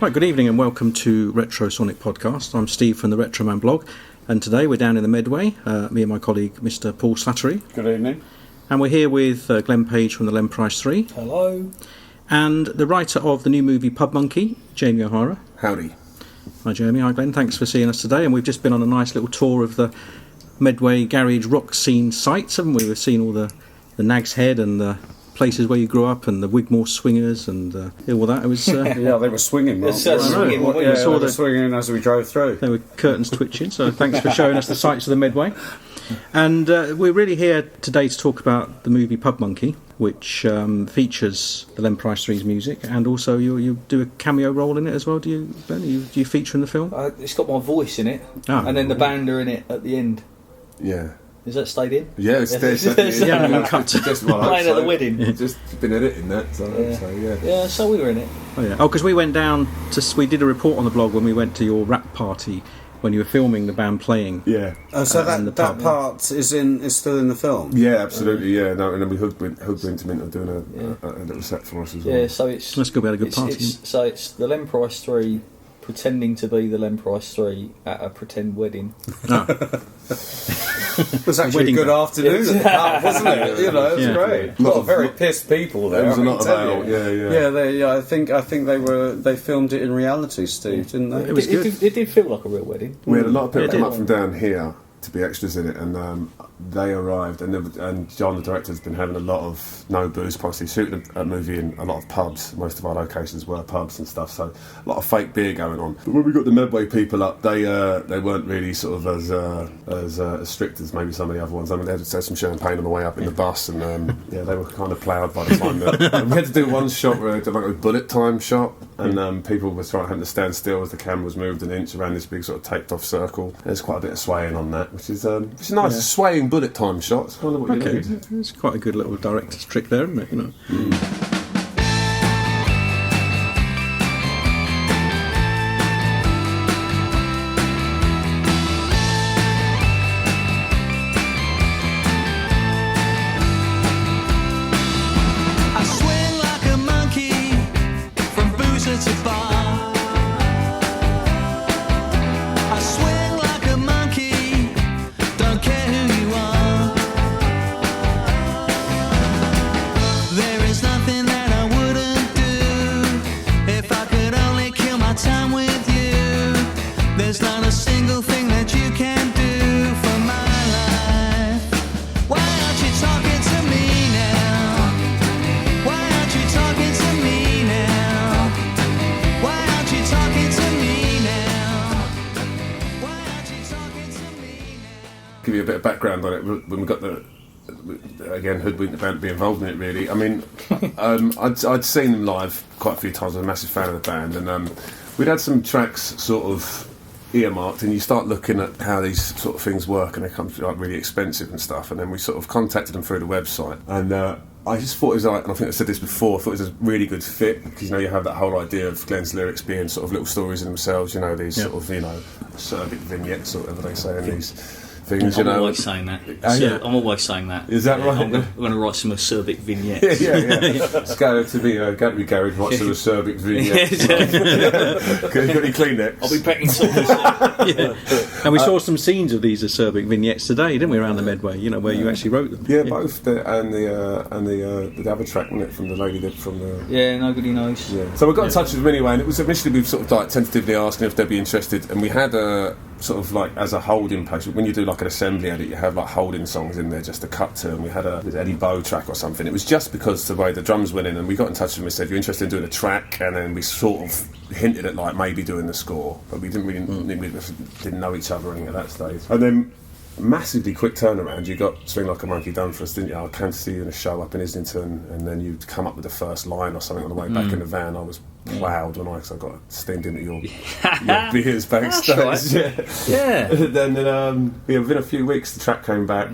Right, good evening and welcome to Retro Sonic Podcast. I'm Steve from the Retro Man blog, and today we're down in the Medway, me and my colleague Mr. Paul Slattery. Good evening. And we're here with Len Page from the Len Price 3. Hello. And the writer of the new movie Pubmonkey, Jamie O'Hara. Howdy. Hi Jamie, hi Glenn, thanks for seeing us today. And we've just been on a nice little tour of the Medway garage rock scene sites, haven't we? We've seen all the Nag's Head and the places where you grew up and the Wigmore Swingers and all that. It was yeah, they were swinging. They were swinging. They were swinging as we drove through. There were curtains twitching, so thanks for showing us the sights of the Medway. And we're really here today to talk about the movie Pubmonkey, which features the Len Price 3's music, and also you do a cameo role in it as well, do you, Ben? Do you feature in the film? It's got my voice in it, and then the band are in it at the end. Yeah. Is that stayed in? Yeah, it's there. Playing at the wedding. Just been editing that, so yeah. Yeah, so we were in it. Oh, because we went down we did a report on the blog when we went to your rap party when you were filming the band playing. Yeah. Oh, so that part is still in the film? Yeah, absolutely, yeah. No, and then we hoodwinked him into doing a little set for us as well. Yeah, so it's... That's good, we had a good party. So it's the Len Price 3 pretending to be the Len Price 3 at a pretend wedding. It was actually a good afternoon at the pub, wasn't it? You know, it was great. A lot of very pissed people there. There was a lot about, yeah. I think they filmed it in reality, Steve, didn't they? It was good. It did feel like a real wedding. We had a lot of people come up from down here to be extras in it, and they arrived, and John, the director, has been having a lot of no booze policy, shooting a movie in a lot of pubs. Most of our locations were pubs and stuff, so a lot of fake beer going on. But when we got the Medway people up, they weren't really sort of as strict as maybe some of the other ones. I mean, they had some champagne on the way up in the bus, and they were kind of ploughed by the time that we had to do one shot where like a bullet time shot, and people were having to stand still as the camera was moved an inch around this big sort of taped off circle. There's quite a bit of swaying on that, which is nice. Yeah. Swaying bullet time shots, kind of what you need. It's quite a good little director's trick there, isn't it? You know. I swing like a monkey from boozer to bar. I swing like a monkey, don't care who you are. There is nothing that I wouldn't do if I could only kill my time with you. There's not a single thing that you can do for my life. Why aren't you talking to me now? Why aren't you talking to me now? Why aren't you talking to me now? Why aren't you talking to me now? Give you a bit of background on it when we got again, hoodwinked the band to be involved in it, really. I mean, I'd seen them live quite a few times. I'm a massive fan of the band, and we'd had some tracks sort of earmarked, and you start looking at how these sort of things work, and they come like really expensive and stuff, and then we sort of contacted them through the website, and I just thought it was like, and I think I said this before, I thought it was a really good fit, because, you know, you have that whole idea of Glenn's lyrics being sort of little stories in themselves, you know, these sort of, you know, acerbic vignettes or whatever they say in these things, you know. I'm always saying that. I'm always saying that. Is that right? I'm going to write some acerbic vignettes. Yeah. It's going to be Gary writes some acerbic vignettes. Got any Kleenex? I'll be packing some. And we saw some scenes of these acerbic vignettes today, didn't we, around the Medway? You know, where you actually wrote them. Yeah, both and the other track, wasn't it, from the lady that from the. Yeah, nobody knows. Yeah. So we got in touch with them anyway, and it was initially we sort of like tentatively asking if they'd be interested, and we had a sort of like as a holding place when you do like an assembly edit, you have like holding songs in there just to cut to, and we had a Eddie Bow track or something. It was just because the way the drums went in, and we got in touch with them and said, "You're interested in doing a track?" And then we sort of hinted at like maybe doing the score, but we didn't really didn't know each other or anything at that stage. And then massively quick turnaround. You got Swing Like a Monkey done for us, didn't you? I came to see you in a show up in Islington, and then you'd come up with the first line or something on the way back in the van. I was wowed when I got steamed into your beers backstage. Right. Yeah. And then within a few weeks the track came back.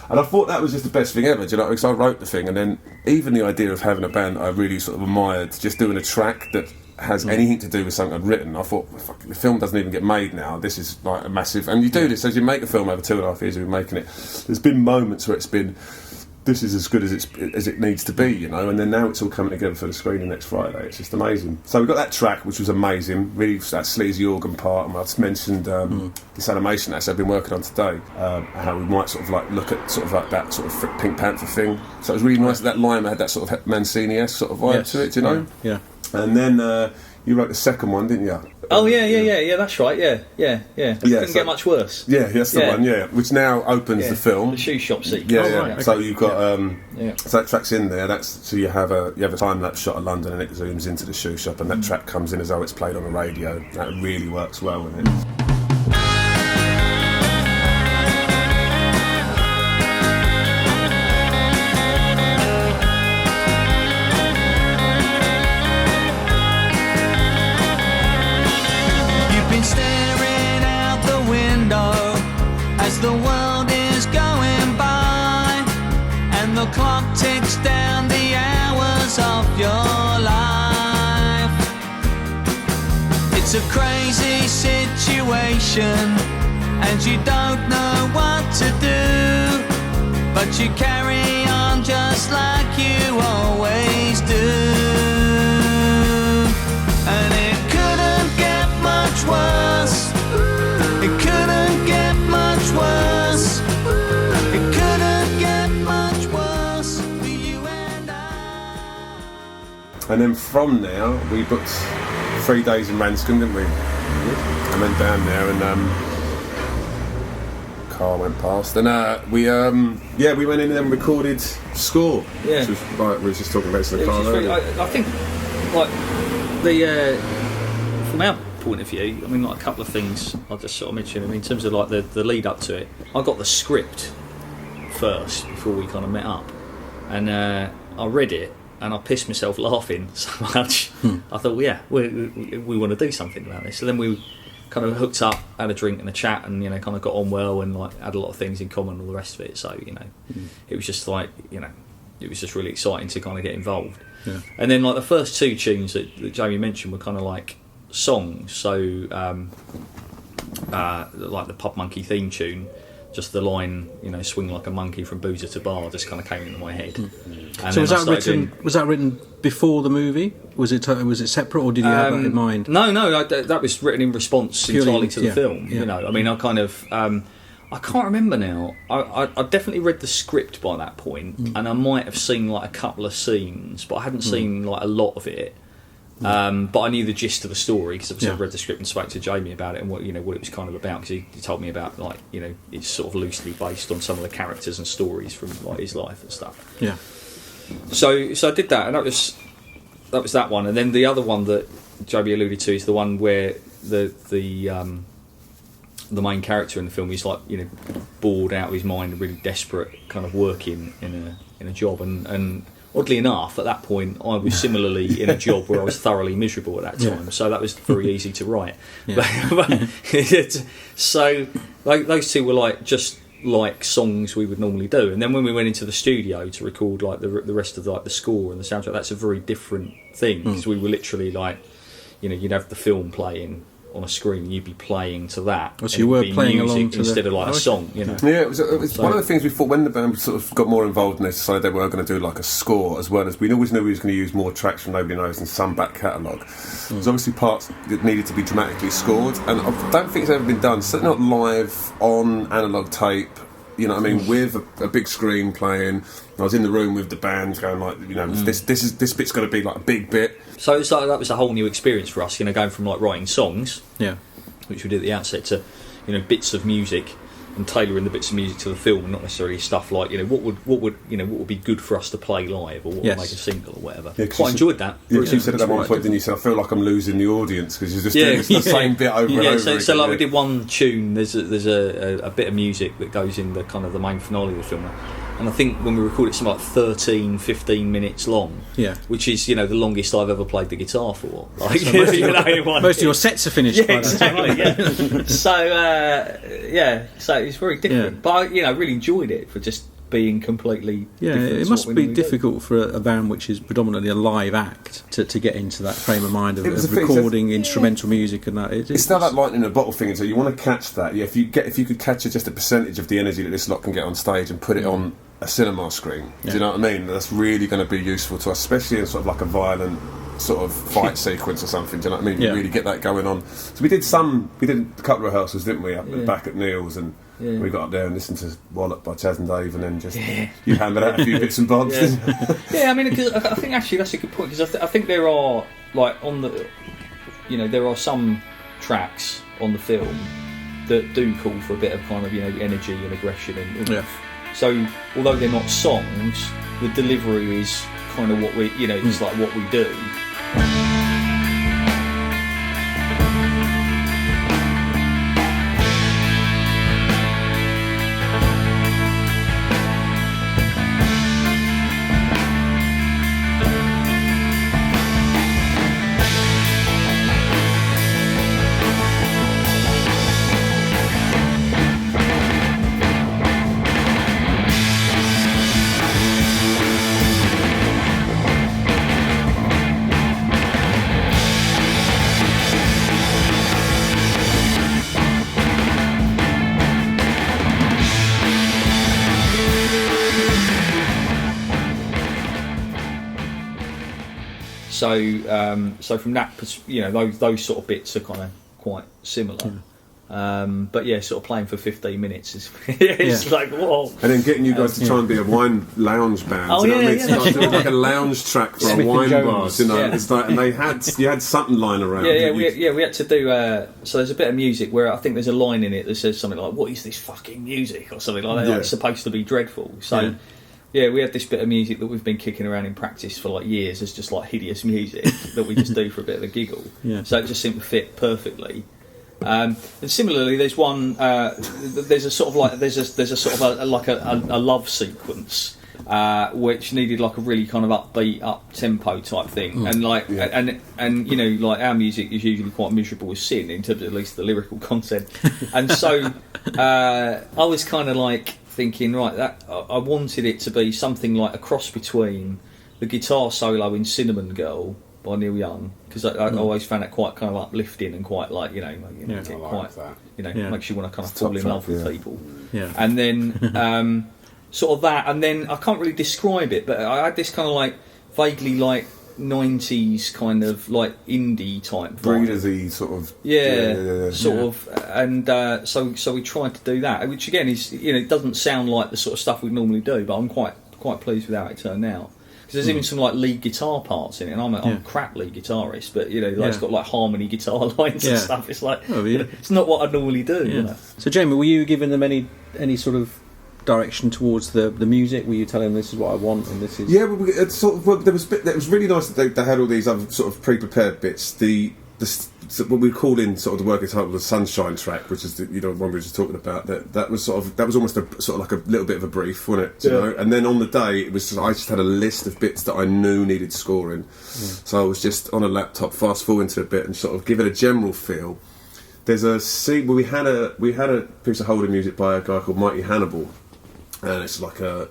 And I thought that was just the best thing ever, do you know, because I wrote the thing, and then even the idea of having a band I really sort of admired, just doing a track that has anything to do with something I'd written. I thought, fuck, the film doesn't even get made now. This is like a massive... And you do this, as you make a film over 2.5 years, you've been making it. There's been moments where it's been this is as good as it needs to be, you know. And then now it's all coming together for the screening next Friday. It's just amazing. So we got that track, which was amazing, really, that sleazy organ part. And I just mentioned this animation that I've been working on today, how we might sort of like look at sort of like that sort of Pink Panther thing. So it was really nice that line had that sort of Mancini-esque sort of vibe to it, do you know? Yeah. And then you wrote the second one, didn't you? Oh yeah, that's right, yeah. Couldn't get much worse. Yeah, that's the one, which now opens the film. The shoe shop scene. Yeah, right, okay. So you've got so that track's in there. So you have a time lapse shot of London, and it zooms into the shoe shop, and that track comes in as though it's played on the radio. That really works well with it. Staring out the window as the world is going by, and the clock ticks down the hours of your life. It's a crazy situation and you don't know what to do, but you carry on just like you always do. And it couldn't get much worse. It couldn't get much worse. It couldn't get much worse for you and I. And then from there, we booked 3 days in Ranscombe, didn't we? And then down there, and car went past, and we went in and recorded Score. Yeah. Which was like we were just talking about in the car earlier. I think, like, the from our point of view, I mean, like a couple of things I'll just sort of mention. I mean, in terms of like the lead up to it, I got the script first before we kind of met up, and I read it and I pissed myself laughing so much. I thought, well, yeah, we want to do something about this. So then we kind of hooked up, had a drink and a chat, and kind of got on well, and like had a lot of things in common and all the rest of it. So it was just like it was just really exciting to kind of get involved. Yeah. And then like the first two tunes that Jamie mentioned were kind of like songs. So like the Pubmonkey theme tune, just the line swing like a monkey from boozer to bar just kind of came into my head. And so was that written before the movie? Was it separate, or did you have that in mind? No, that was written in response entirely to the film. Yeah. I mean, I kind of I can't remember now. I definitely read the script by that point, and I might have seen like a couple of scenes, but I hadn't seen like a lot of it. But I knew the gist of the story because I've read the script and spoke to Jamie about it and what it was kind of about, because he told me about like it's sort of loosely based on some of the characters and stories from like his life and stuff. Yeah. So I did that, and that was that one, and then the other one that Jamie alluded to is the one where the main character in the film is like bored out of his mind and really desperate, kind of working in a job, and oddly enough, at that point, I was similarly in a job where I was thoroughly miserable at that time, so that was very easy to write. Yeah. So like, those two were like just like songs we would normally do, and then when we went into the studio to record like the rest of like the score and the soundtrack, that's a very different thing, because we were literally like, you'd have the film playing on a screen and you'd be playing to that. So you were playing along to instead of like a song, Yeah, it was one of the things we thought when the band sort of got more involved and they decided they were going to do like a score, as well as we always knew we was going to use more tracks from Nobody Knows and some back catalogue. There's obviously parts that needed to be dramatically scored, and I don't think it's ever been done, certainly not live on analogue tape, with a big screen playing. I was in the room with the band going like, this bit's got to be like a big bit. So it's like that was a whole new experience for us, going from like writing songs, which we did at the outset, to bits of music and tailoring the bits of music to the film, and not necessarily stuff like what would be good for us to play live, or what would make a single or whatever. Yeah, quite enjoyed that. Yeah, because you said at that one point, didn't you say, I feel like I'm losing the audience because you're just doing the same bit over and over again. So like we did one tune. There's a bit of music that goes in the kind of the main finale of the film. And I think when we recorded, it's something like 13-15 minutes long, which is the longest I've ever played the guitar for. Like, so most of your sets are finished by that time. Yeah. So it's very different, but I really enjoyed it for just being completely different. It must be difficult for a band which is predominantly a live act to get into that frame of mind of recording instrumental music and that. It's not that lightning in a bottle thing, so you want to catch that. Yeah, if you could catch just a percentage of the energy that this lot can get on stage and put it on a cinema screen. Do you know what I mean? That's really going to be useful to us, especially in sort of like a violent sort of fight sequence or something. Do you know what I mean? You really get that going on. So we did a couple of rehearsals, didn't we, back at Neil's, and we got up there and listened to Wallop by Chaz and Dave, and then just you hammered out a few bits and bobs. I mean, cause I think actually that's a good point, because I think there are, like, on the, you know, there are some tracks on the film that do call for a bit of kind of, you know, energy and aggression and so although they're not songs, the delivery is kind of what we, you know, it's like what we do. So from that, you know, those sort of bits are kind of quite similar. But yeah, sort of playing for 15 minutes is it's like, whoa. And then getting you guys to try and be a wine lounge band. Oh, you know what I mean? yeah. Start doing like a lounge track for a wine bar. You know, it's like, and you had something lying around. We had to do. So there's a bit of music where I think there's a line in it that says something like, "What is this fucking music?" or something like that. Like, it's supposed to be dreadful. So. Yeah, we had this bit of music that we've been kicking around in practice for like years as just like hideous music that we just do for a bit of a giggle. So it just seemed to fit perfectly. And similarly, there's one. There's a sort of like there's a sort of a love sequence which needed like a really kind of upbeat, up tempo type thing, and like and you know, like our music is usually quite miserable as sin in terms of at least the lyrical content, and so I was kind of like thinking, right, that I wanted it to be something like a cross between the guitar solo in Cinnamon Girl by Neil Young, because I always found it quite kind of uplifting and quite like, you know, makes you want to kind of fall in love with people. And then sort of that, and then I can't really describe it, but I had this kind of like vaguely like 90s kind of like indie type vibe. Breeders-y sort of of, and so we tried to do that, which again is, you know, it doesn't sound like the sort of stuff we'd normally do, but I'm quite pleased with how it turned out, because there's even some like lead guitar parts in it, and I'm a crap lead guitarist, but you know, like it's got like harmony guitar lines and stuff. It's like, you know, it's not what I normally do. You know? So Jamie, were you giving them any sort of direction towards the music? Were you telling them this is what I want and this is... Yeah, well, it's sort of, there was it was really nice that they had all these other sort of pre-prepared bits. What we call in sort of the working title, the Sunshine track, which is the, you know, one we were just talking about. That was almost a sort of like a little bit of a brief, wasn't it? You know? And then on the day, it was I just had a list of bits that I knew needed scoring. So I was just on a laptop, fast forwarding to a bit and sort of give it a general feel. There's a scene where we had a piece of holding music by a guy called Mighty Hannibal. And it's like a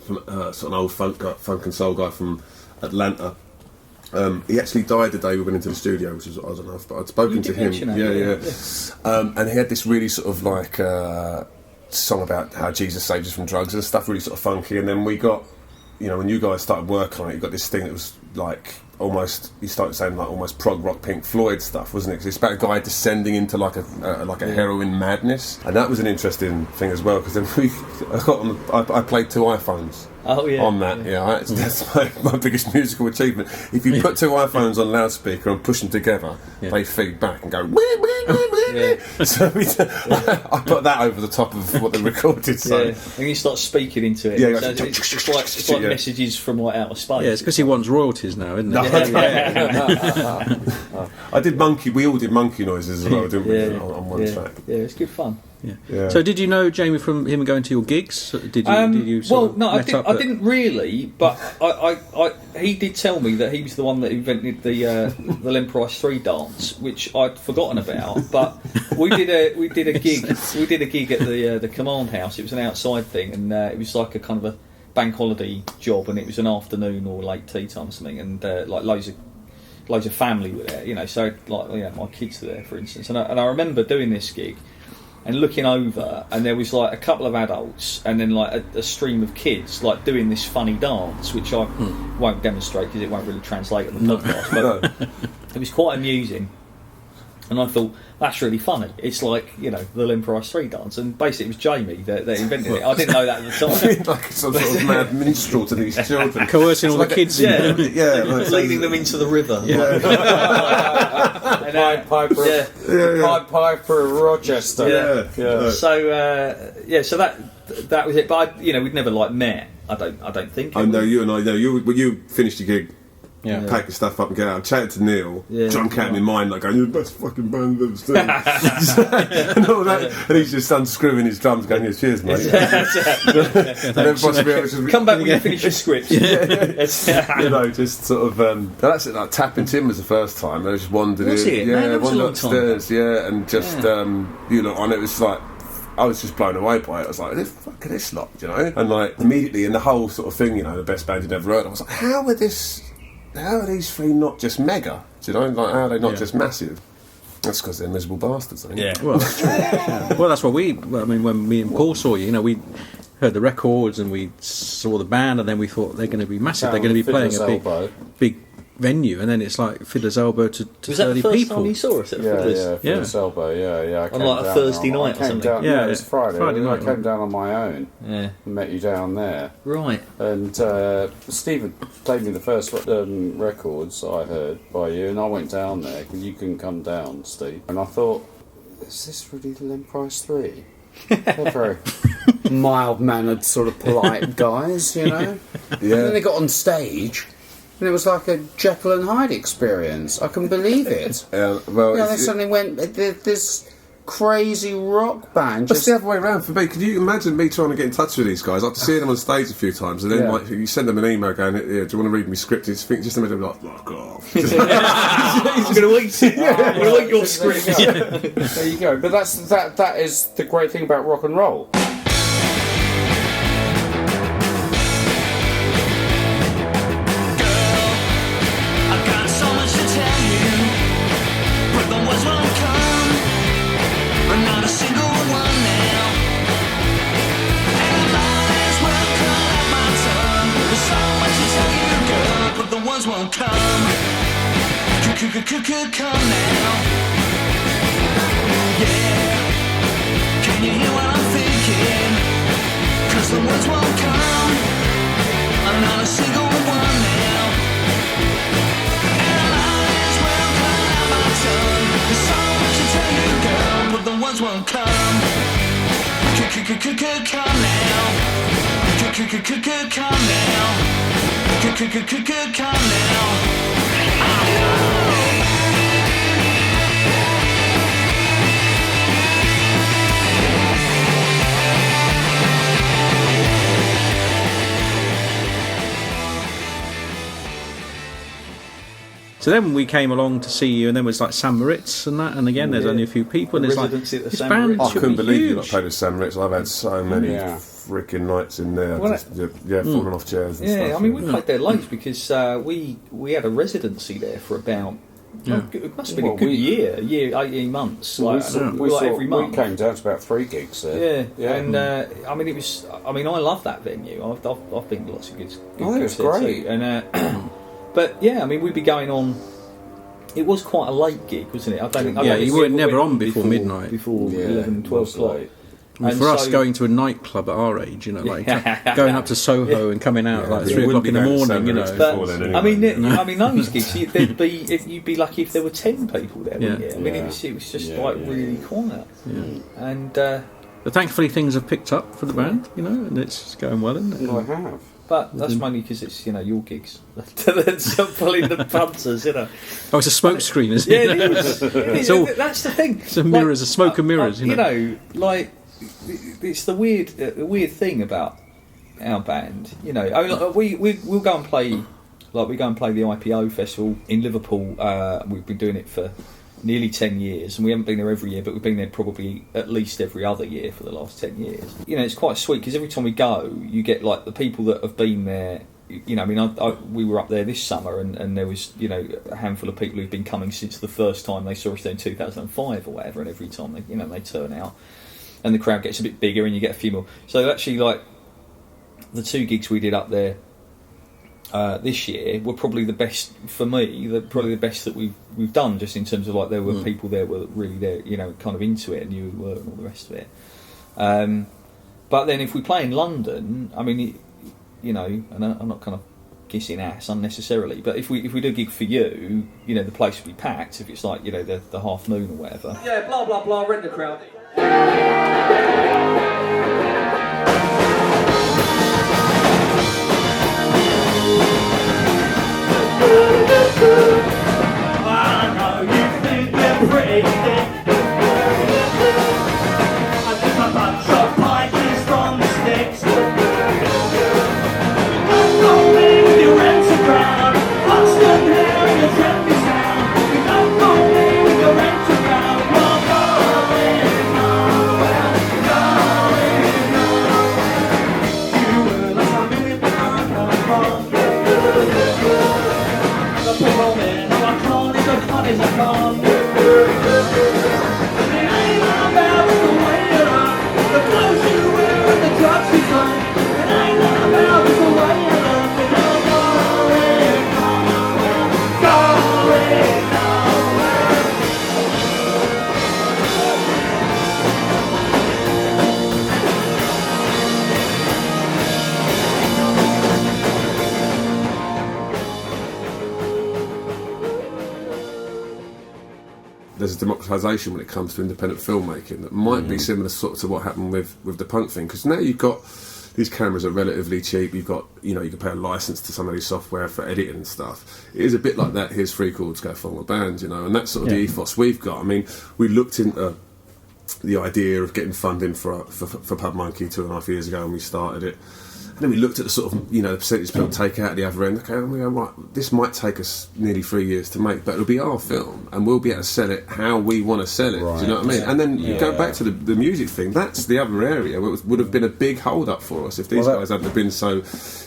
sort of an old funk and soul guy from Atlanta. He actually died the day we went into the studio, which was odd enough. But I'd spoken to him. And he had this really sort of like song about how Jesus saved us from drugs and stuff, really sort of funky. And then we got, you know, when you guys started working on it, you got this thing that was like almost, you started saying like almost prog rock Pink Floyd stuff, wasn't it? Because it's about a guy descending into like a heroin madness, and that was an interesting thing as well. Because then I played 2 iPhones. On that, that's my biggest musical achievement. If you put 2 iPhones on loudspeaker and push them together, they feed back and go wee, wee, wee, wee. So I put that over the top of what they recorded. So and you start speaking into it. So it's like messages from like outer space. Yeah, it's because he wants royalties now, isn't it? I did monkey. We all did monkey noises as well, didn't we? On one track. Yeah, it's good fun. Yeah. So did you know Jamie from him going to your gigs? Did you I didn't really, but he did tell me that he was the one that invented the Len Price 3 dance, which I'd forgotten about. But we did a gig at the Command House. It was an outside thing, and it was like a kind of a bank holiday job, and it was an afternoon or late tea time or something, and like loads of family were there, you know. So like, my kids were there, for instance, and I remember doing this gig. and looking over, and there was like a couple of adults, and then like a stream of kids like doing this funny dance, which I won't demonstrate because it won't really translate on the podcast. But it was quite amusing, and I thought that's really funny. It's like, you know, the Len Price 3 dance, and basically it was Jamie that invented it. I didn't know that at the time. Like some sort of mad minstrel to these children, coercing all the kids in. Like leading them into the river. Pied Piper of Rochester. So that was it. But we'd never like met. I don't think. I know you and I know you. When you finished your gig, Yeah. pack your stuff up and get out. I chatted to Neil, drunk out of my mind, like going, "You're the best fucking band I've ever seen," and all that. And he's just unscrewing his drums, going, "Yeah, cheers, mate." And everybody's come back when you finish your script. Just sort of. That's it. Like tapping Tim was the first time. I just wandered Was in. it? Man, that was a long upstairs. And just and it was like. I was just blown away by it. I was like, "This fucking this lot," and like immediately in the whole sort of thing, the best band you'd ever heard. I was like, how are these three not just mega? Do you know? Like, how are they not just massive? That's because they're miserable bastards, I think. Yeah, well, that's true. Well, that's what when me and Paul saw you, we heard the records and we saw the band, and then we thought they're going to be massive. They're going to be playing a big venue, and then it's like Fiddler's Elbow to 30 people. Was that the first time you saw us at Fiddler's? Fiddler's Elbow, I came on like a Thursday night or something. It was Friday night. I came right. down on my own and met you down there. Right. And Steve had played me the first records I heard by you, and I went down there because you couldn't come down, Steve. And I thought, is this really the Len Price 3? They're very mild-mannered, sort of polite guys, And then they got on stage. And it was like a Jekyll and Hyde experience. I couldn't believe it. They suddenly went, this crazy rock band. It's the other way around for me. Could you imagine me trying to get in touch with these guys? After seeing them on stage a few times, and then like, you send them an email going, "Do you want to read me script?" Just imagine like, "Fuck off." I'm going to eat it. I'm going to eat your script. There you go. But that is the great thing about rock and roll. Won't come. Come now. Yeah. Can you hear what I'm thinking? 'Cause the words won't come. I'm not a single one now. And the lines will come out my tongue. There's so much to tell you, girl, but the words won't come. Come now. Come now. Come now. So then we came along to see you, and then it was like Sam Moritz and that, and again there's only a few people, and it's like Residency at the this Sam band Moritz. I should couldn't be believe you huge. played with Sam Ritz. I've had so many freaking nights in there, falling off chairs and stuff. I mean, we played there loads because we had a residency there for about it must have been a good year, 18 months. We every month. We came down to about 3 gigs there. And I mean, it was. I mean, I love that venue. I've been to lots of good it was concerts great. too. And but I mean, we'd be going on. It was quite a late gig, wasn't it? I don't think. You were never on before midnight. Before 11, 12 o'clock. I mean, for us, going to a nightclub at our age, like going up to Soho and coming out at like 3 o'clock in the morning, But, I mean, those gigs, you'd be lucky if there were 10 people there, wouldn't you? I mean, it was just really quiet. Yeah. And but thankfully, things have picked up for the band, and it's going well, isn't it? I have. But that's mainly because it's your gigs. That's pulling the punters, Oh, it's a smoke screen, isn't it? Yeah, it is. That's the thing. It's a mirrors, a smoke and mirrors. It's the weird thing about our band. We'll go and play. Like we go and play the IPO festival in Liverpool. We've been doing it for nearly 10 years, and we haven't been there every year, but we've been there probably at least every other year for the last 10 years. It's quite sweet because every time we go, you get like the people that have been there. We were up there this summer, and there was a handful of people who've been coming since the first time they saw us there in 2005 or whatever, and every time they turn out. and the crowd gets a bit bigger and you get a few more. So actually, like, the 2 gigs we did up there this year were probably the best for me. Probably the best that we've done, just in terms of like there were people there were really there, you know, kind of into it and knew who we were and all the rest of it. But then if we play in London, I mean, you know, and I'm not kind of kissing ass unnecessarily, but if we do a gig for you, you know, the place will be packed. If it's like, you know, the Half Moon or whatever. Yeah, blah blah blah. Rent the crowd. I know you think you're pretty thick. I think a bunch of pikers from the sticks. Don't go me with your empty crowd. Boston hair and your trendy sound. You don't go me with your empty crowd. You're going nowhere, going nowhere. You will not tell me with the microphone. The people men who are called as hot as a con. It ain't about the way you look, the clothes you wear and the drugs you take. It ain't about the way you look, but you're going nowhere, going nowhere. There's a democratisation when it comes to independent filmmaking that might be similar sort of to what happened with the punk thing, because now you've got these cameras are relatively cheap. You've got, you know, you can pay a license to some of these software for editing and stuff. It is a bit like that. Here's 3 chords, go form a band, you know, and that's sort of the ethos we've got. I mean, we looked into the idea of getting funding for Pubmonkey 2.5 years ago when we started it. And then we looked at the sort of, you know, the percentage people take out at the other end. Okay, and we go, right, this might take us nearly 3 years to make, but it'll be our film, and we'll be able to sell it how we want to sell it. Right. Do you know what I mean? And then you go back to the music thing. That's the other area where it would have been a big hold up for us if these guys hadn't been so,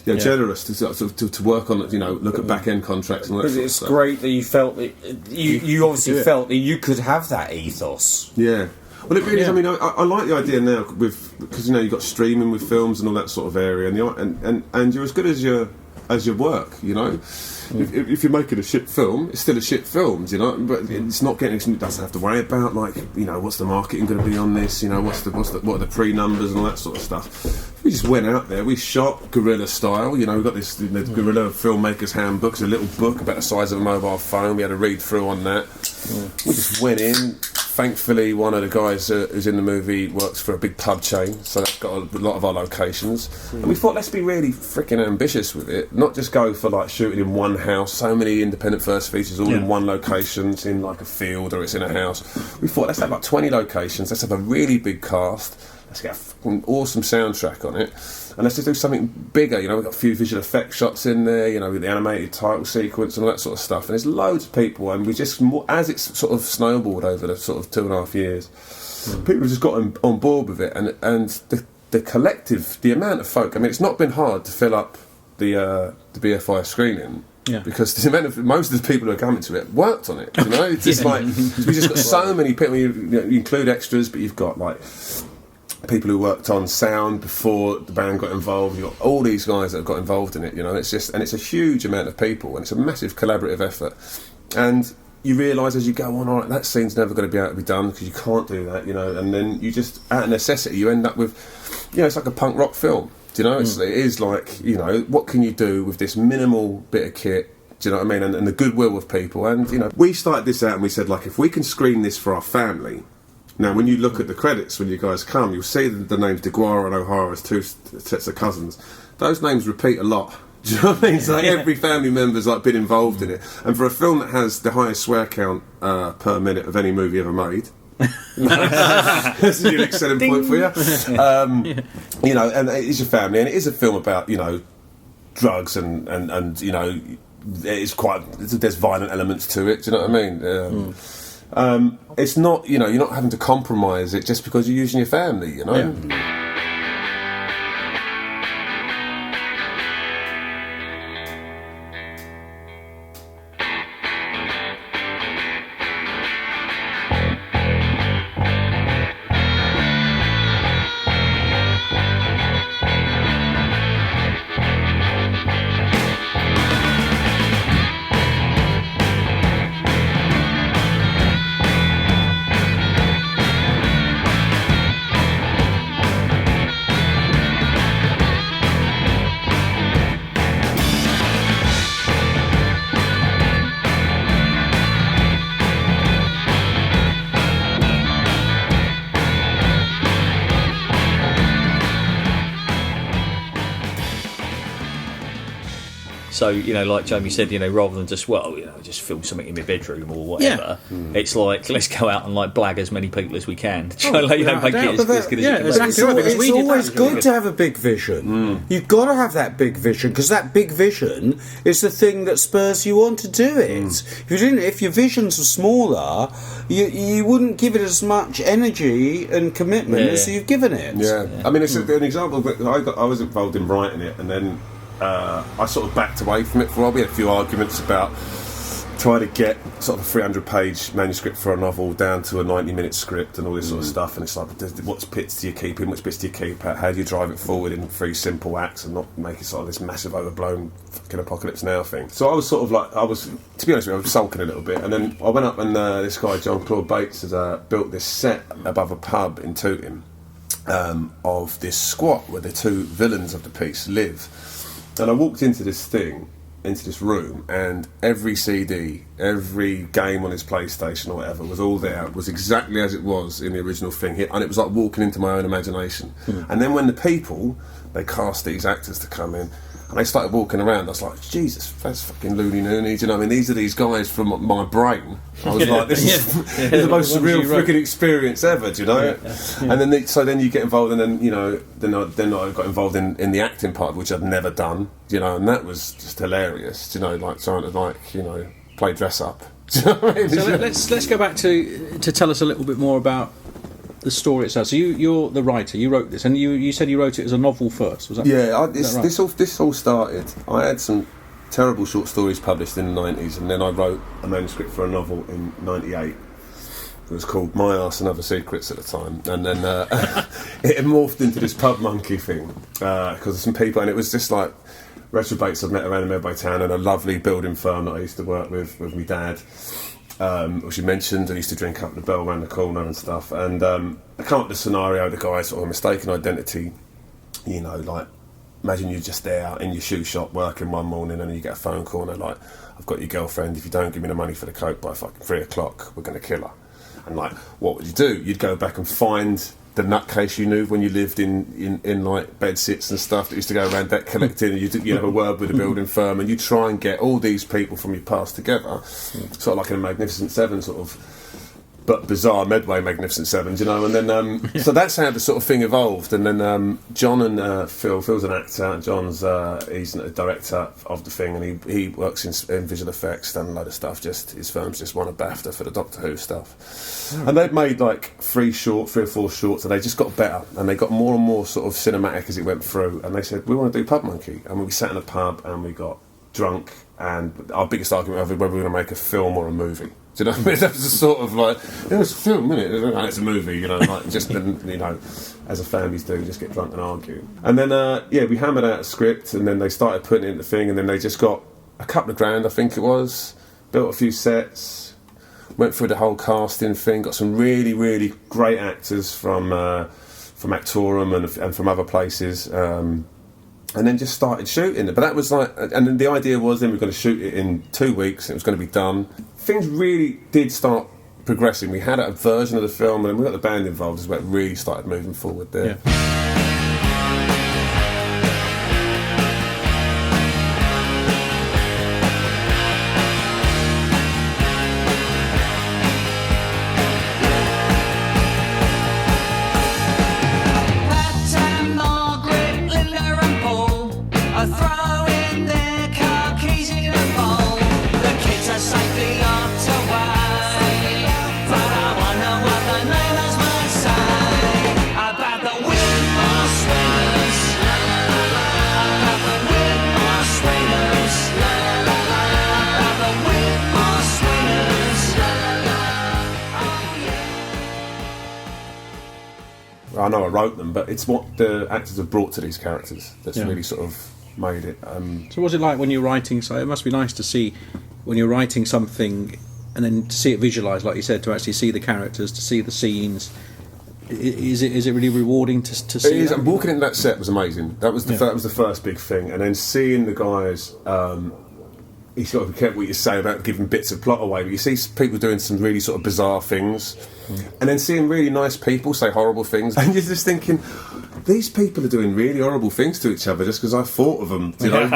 you know, generous to sort of to work on, you know, look at back end contracts and all that. Because it's great that you felt that you obviously felt that you could have that ethos. Yeah. Well, it really is. I mean, I like the idea now because you know you've got streaming with films and all that sort of area, and you're as good as your work. You know, if you're making a shit film, it's still a shit film. You know, but it's not getting. It doesn't have to worry about, like, you know, what's the marketing going to be on this? You know, what are the pre numbers and all that sort of stuff. We just went out there. We shot guerrilla style. You know, we got this the guerrilla filmmaker's handbook. It's a little book about the size of a mobile phone. We had to read through on that. We just went in. Thankfully, one of the guys who's in the movie works for a big pub chain, so that's got a lot of our locations. And we thought, let's be really freaking ambitious with it, not just go for like shooting in one house. So many independent first features all in one location, it's in like a field or it's in a house. We thought, let's have like 20 locations, let's have a really big cast, let's get a fucking awesome soundtrack on it, and let's just do something bigger. You know, we've got a few visual effects shots in there, you know, with the animated title sequence and all that sort of stuff. And there's loads of people, and we just, as it's sort of snowballed over the sort of 2.5 years, people have just got on board with it. And the collective, the amount of folk, I mean, it's not been hard to fill up the BFI screening. Yeah. Because the amount of most of the people who are coming to it worked on it, you know. It's just like we just got so many people. You include extras, but you've got like people who worked on sound before the band got involved. You've got all these guys that have got involved in it, you know. It's just, and it's a huge amount of people, and it's a massive collaborative effort. And you realise as you go on, all right, that scene's never going to be able to be done because you can't do that, you know. And then you just, out of necessity, you end up with, you know, it's like a punk rock film. Do you know? It is like, you know, what can you do with this minimal bit of kit? Do you know what I mean? And the goodwill of people. And, you know, we started this out and we said, like, if we can screen this for our family. Now, when you look at the credits, when you guys come, you'll see the names DeGuara and O'Hara as 2 sets of cousins. Those names repeat a lot. Do you know what I mean? So like every family member's like been involved in it. And for a film that has the highest swear count per minute of any movie ever made, that's a unique selling point for you. You know, and it is your family, and it is a film about, you know, drugs and you know, it's quite, there's violent elements to it. Do you know what I mean? It's not, you know, you're not having to compromise it just because you're using your family, you know? Yeah. So, like Jamie said, rather than just, just film something in my bedroom or whatever, it's like, let's go out and blag as many people as we can to try and make it as good as it can be. It's always good to have a big vision. You've got to have that big vision, because that big vision is the thing that spurs you on to do it. If your visions were smaller, you wouldn't give it as much energy and commitment as you've given it. Yeah, I mean, it's an example. I was involved in writing it, and then I sort of backed away from it for a while. We had a few arguments about trying to get sort of a 300-page manuscript for a novel down to a 90-minute script and all this sort of stuff. And it's like, what bits do you keep in, which bits do you keep out? How do you drive it forward in 3 simple acts and not make it sort of this massive, overblown fucking Apocalypse Now thing? So I was sort of like, to be honest with you, I was sulking a little bit. And then I went up and this guy, John Claude Bates, has built this set above a pub in Tooting of this squat where the 2 villains of the piece live. And I walked into this room, and every CD, every game on his PlayStation or whatever was all there, was exactly as it was in the original thing, and it was like walking into my own imagination. And then when the people, they cast these actors to come in, and they started walking around, I was like, Jesus, that's fucking loony noony, do you know what I mean? These are these guys from my brain. I was like, this is the most surreal freaking experience ever, do you know? And then then you get involved, and then I got involved in the acting part, which I'd never done, and that was just hilarious, like trying to play dress up. Do you know what I mean? So let's go back to tell us a little bit more about the story itself. So you're the writer. You wrote this, and you said you wrote it as a novel first. Was that? Yeah, right? This all started. I had some terrible short stories published in the 90s, and then I wrote a manuscript for a novel in 98. It was called My Arse and Other Secrets at the time, and then it morphed into this Pubmonkey thing because of some people, and it was just like retrobates I've met around in Medway Town, and a lovely building firm that I used to work with my dad. Which you mentioned, I used to drink up the Bell around the corner and stuff, and I come up with the scenario, the guy sort of mistaken identity, imagine you're just there in your shoe shop working one morning, and you get a phone call and they're like, I've got your girlfriend, if you don't give me the money for the coke by fucking 3 o'clock, we're going to kill her. And what would you do? You'd go back and find the nutcase you knew when you lived in like bed sits and stuff that used to go around debt collecting, and you have a word with the building firm, and you try and get all these people from your past together, sort of like in a Magnificent Seven sort of, but bizarre Medway Magnificent Sevens, and then so that's how the sort of thing evolved. And then John and Phil's an actor, and John's he's a director of the thing, and he works in visual effects, done a load of stuff. Just his firm's just won a BAFTA for the Doctor Who stuff, and they've made like 3 or 4 shorts, and they just got better, and they got more and more sort of cinematic as it went through. And they said, we want to do Pubmonkey, and we sat in a pub and we got drunk, and our biggest argument over whether we were going to make a film or a movie. Do you know what I mean? That was a sort of like, it's a film, isn't it? And it's a movie, just, as a families do, just get drunk and argue. And then, we hammered out a script, and then they started putting it in the thing, and then they just got a couple of grand, I think it was, built a few sets, went through the whole casting thing, got some really, really great actors from Actorum and from other places, and then just started shooting it. But that was like, and then the idea was then we were going to shoot it in 2 weeks, and it was going to be done. Things really did start progressing. We had a version of the film, and we got the band involved as well. It really started moving forward there. Yeah. I know I wrote them, but it's what the actors have brought to these characters that's really sort of made it. So what's it like when you're writing? So it must be nice to see when you're writing something and then to see it visualised, like you said, to actually see the characters, to see the scenes. Is it really rewarding to see? It is. And walking into that set was amazing. That was the first big thing, and then seeing the guys. You've got to be careful what you say about giving bits of plot away, but you see people doing some really sort of bizarre things, and then seeing really nice people say horrible things, and you're just thinking, these people are doing really horrible things to each other just because I thought of them, you know,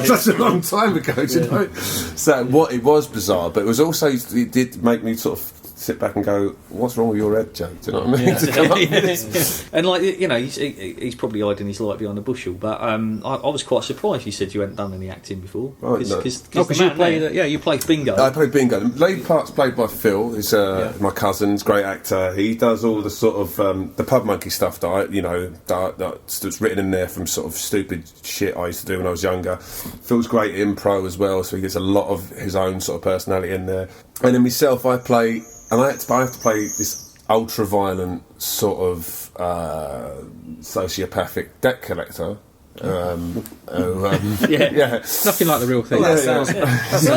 such a long time ago, you know. So it was bizarre, but it was also, it did make me sort of sit back and go, what's wrong with your head, Joe? Do you know what I mean? To come up with this. And like, you know, he's probably hiding his light behind a bushel, but I was quite surprised you said you hadn't done any acting before. Right, no. Because you played, you played bingo. I played bingo. The lead part's played by Phil. He's my cousin. He's a great actor. He does all the sort of the Pubmonkey stuff that's written in there from sort of stupid shit I used to do when I was younger. Phil's great at improv as well, so he gets a lot of his own sort of personality in there. And then myself, I play, and I have to play this ultra-violent sort of sociopathic debt collector. Nothing like the real thing. That sounds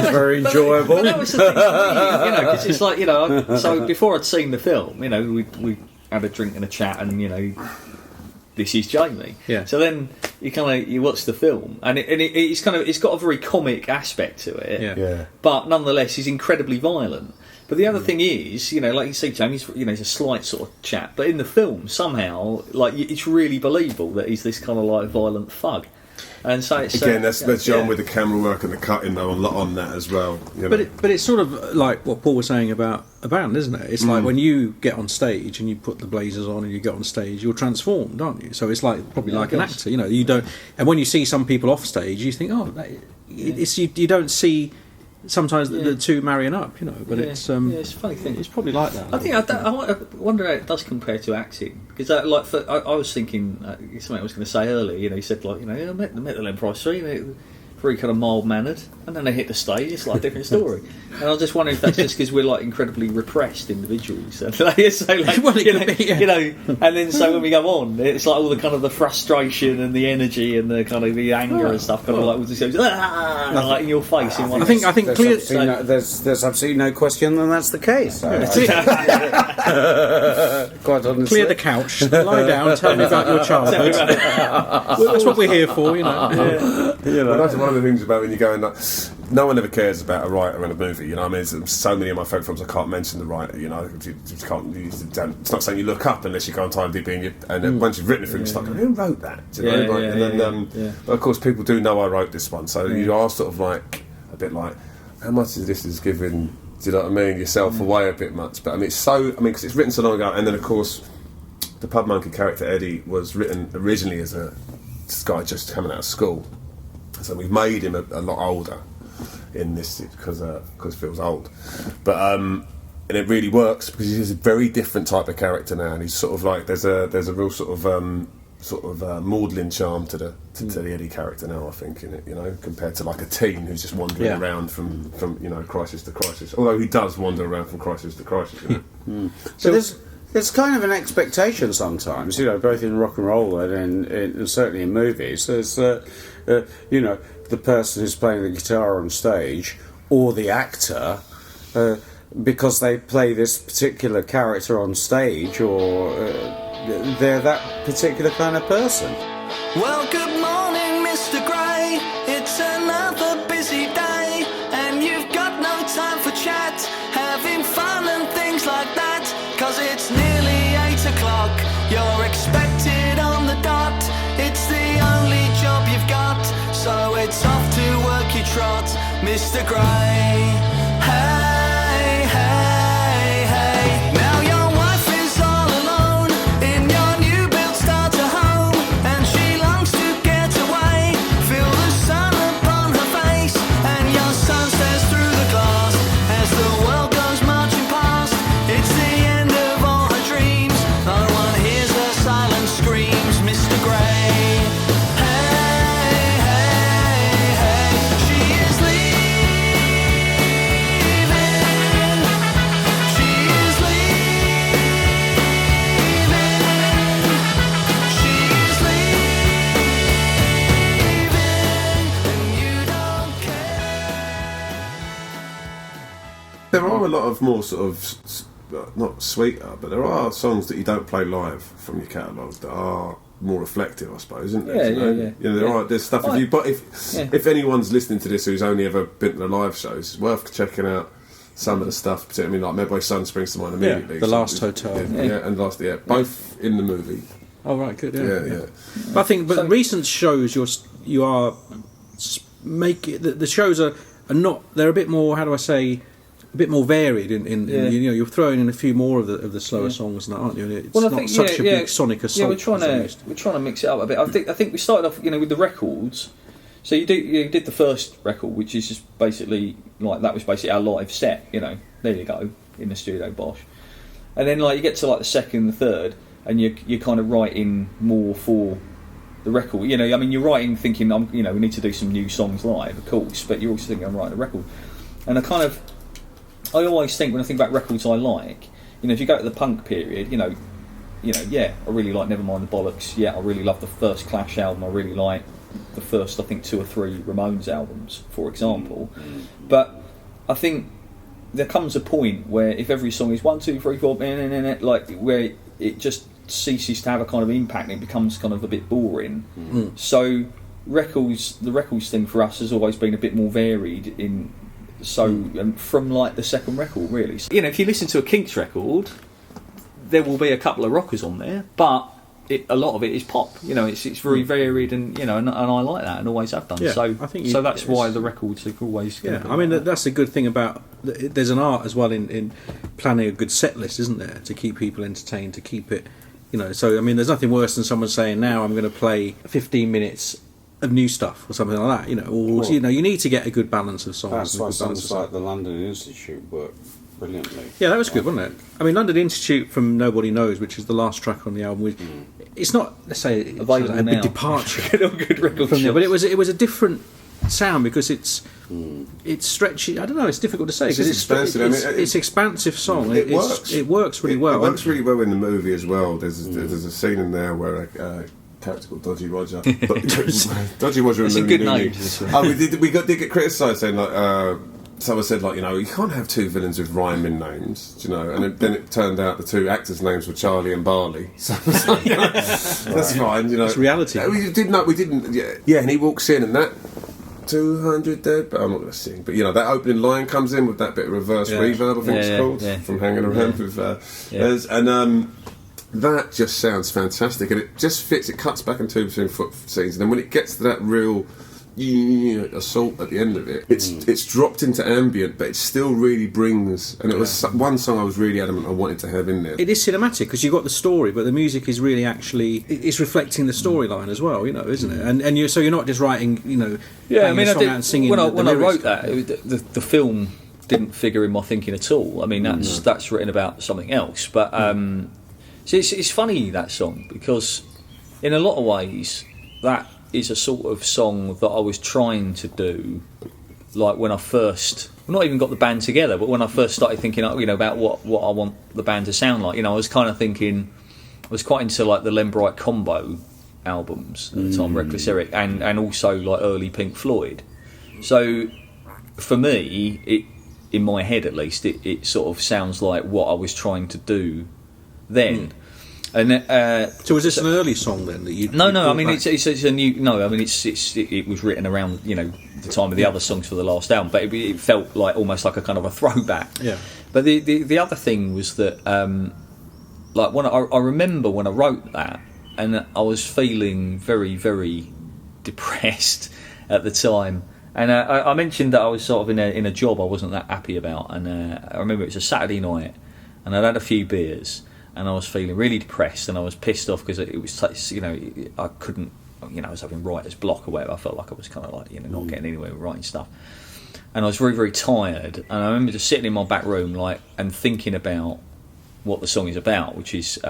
very enjoyable. But that was the thing for me, you know, because it's like, you know, so before I'd seen the film, you know, we had a drink and a chat, and you know, this is Jamie. Yeah. So then you watch the film, and it's got a very comic aspect to it. Yeah. But nonetheless, he's incredibly violent. But the other thing is, you know, like you see, Jamie's, you know, he's a slight sort of chap, but in the film, somehow, like, it's really believable that he's this kind of like violent thug. And so it's again, that's John with the camera work and the cutting though on that as well. You know? But it's sort of like what Paul was saying about isn't it? It's like when you get on stage and you put the blazers on and you get on stage, you're transformed, aren't you? So it's like probably like an actor, you know. You don't, and when you see some people off stage, you think, it's you don't see. Sometimes the two marrying up, you know, but it's a funny thing. It's probably like that. I think I wonder how it does compare to acting, because I was thinking something I was going to say earlier. You know, he said like, you know, I met the Len Price 3, very kind of mild mannered, and then they hit the stage. It's like a different story. And I was just wondering if that's just because we're like incredibly repressed individuals, and like, so like, well, you know, and then so when we go on, it's like all the kind of the frustration and the energy and the kind of the anger and stuff, kind of like just goes, like in your face. In one I think there's absolutely no question that that's the case. Quite honestly. Clear the couch, lie down, tell me about your childhood. That's what we're here for, you know. But that's one of the things about when you're going, like, no one ever cares about a writer in a movie, you know. I mean, there's so many of my favourite films I can't mention the writer, you know. You just can't. It's not saying you look up unless you go on IMDb and once you've written a film, you're like, who wrote that? Do you know? But of course, people do know I wrote this one, so you are sort of like a bit like, how much of this is giving? Do you know what I mean? Yourself away a bit much, but I mean, because it's written so long ago, and then of course, the Pubmonkey character Eddie was written originally as a guy just coming out of school. So we've made him a lot older in this because Phil's old, but and it really works because he's a very different type of character now, and he's sort of like there's a real sort of maudlin charm to the Eddie character now, I think, in it, you know, compared to like a teen who's just wandering around from you know, crisis to crisis. Although he does wander around from crisis to crisis, you know. So there's kind of an expectation sometimes, you know, both in rock and roll and certainly in movies. There's, you know, the person who's playing the guitar on stage or the actor, because they play this particular character on stage, or they're that particular kind of person. Well, good morning, Mr. Grey. It's another busy day, and you've got no time for chat, having fun and things like that. 'Cause it's nearly 8 o'clock, you're expected on the dot. It's the only job you've got, so it's off to work you trot, Mr. Grey. Hey, hey, hey. Now your wife is all alone in your new built starter home, and she longs to get away, feel the sun upon her face, and your son stares through the glass as the world goes marching past. It's the end of all her dreams, no one hears her silent screams, Mr. Grey. Hey, hey, hey. She is leaving. She is leaving. She is leaving, and you don't care. There are a lot of more sort of not sweeter, but there are songs that you don't play live from your catalogue that are more reflective, I suppose, isn't there? Yeah. You know, there's stuff. If anyone's listening to this who's only ever been to the live shows, it's worth checking out some of the stuff, particularly like Medway Sun springs to mind immediately. The Last Hotel. And both in the movie. Oh right, good. Yeah. But I think, recent shows you are the shows are not. They're a bit more. How do I say? A bit more varied in you're throwing in a few more of the slower songs, and that, aren't you? And it's not such a big sonic assault. Yeah, we're trying to mix it up a bit. I think we started off, with the records. So you did the first record, which is just basically like that was basically our live set. There you go in the studio, bosh. And then like you get to like the second and the third, and you're kind of writing more for the record. You're writing thinking we need to do some new songs live, of course, but you're also thinking I'm writing a record. And I always think when I think about records I like, if you go to the punk period, I really like Nevermind the Bollocks. Yeah, I really love the first Clash album. I really like the first, I think, 2 or 3 Ramones albums, for example. But I think there comes a point where if every song is 1, 2, 3, 4, like where it just ceases to have a kind of impact, and it becomes kind of a bit boring. So the records thing for us has always been a bit more varied in. From like the second record, really. If you listen to a Kinks record, there will be a couple of rockers on there, but a lot of it is pop. It's very varied, and and I like that, and always have done. Yeah, so I think that's why the records are always. That's the good thing about. There's an art as well in planning a good set list, isn't there? To keep people entertained, to keep it. So there's nothing worse than someone saying, now I'm going to play 15 minutes of new stuff or something like that, you need to get a good balance of songs. That's why songs like the London Institute work brilliantly. Yeah, that was good, wasn't it? London Institute from Nobody Knows, which is the last track on the album, it's not, let's say, a big departure good record from there, but it was a different sound because it's stretchy. I don't know. It's difficult to say because it's expansive song. It works really well. It works really well in the movie as well. There's a scene in there where character called Dodgy Roger. Dodgy Roger and Louie good Looney. name. We did get criticised saying like someone said like you can't have 2 villains with rhyming names, and then it turned out the 2 actors' names were Charlie and Barley. So that's fine, It's reality. We didn't. Yeah, and he walks in and that 200 dead, but I'm not going to sing. But that opening line comes in with that bit of reverse reverb, I think it's called, from Hanging Around with and that just sounds fantastic, and it just fits. It cuts back and between foot scenes, and then when it gets to that real assault at the end of it, it's dropped into ambient, but it still really brings. And it was one song I was really adamant I wanted to have in there. It is cinematic because you've got the story, but the music is really actually it's reflecting the storyline as well, isn't it? And you're not just writing, a song out and singing. When I wrote that, the film didn't figure in my thinking at all. That's written about something else, but. So it's funny, that song, because in a lot of ways that is a sort of song that I was trying to do, like when I first, not even got the band together, but when I first started thinking, about what I want the band to sound like. I was kind of thinking, I was quite into like the Len Price combo albums at the time, Reckless Eric, and also like early Pink Floyd. So for me, in my head at least, it sort of sounds like what I was trying to do then. And so was this an early song then that you? No. It's a new. No, it was written around the time of the other songs for the last album, but it felt like almost like a kind of a throwback. Yeah. But the other thing was that like when I remember when I wrote that, and I was feeling very, very depressed at the time. And I mentioned that I was sort of in a job I wasn't that happy about, and I remember it was a Saturday night, and I'd had a few beers, and I was feeling really depressed, and I was pissed off because it was, I couldn't, I was having writer's block or whatever. I felt like I was kind of like, not getting anywhere with writing stuff, and I was very, very tired. And I remember just sitting in my back room, and thinking about what the song is about, which is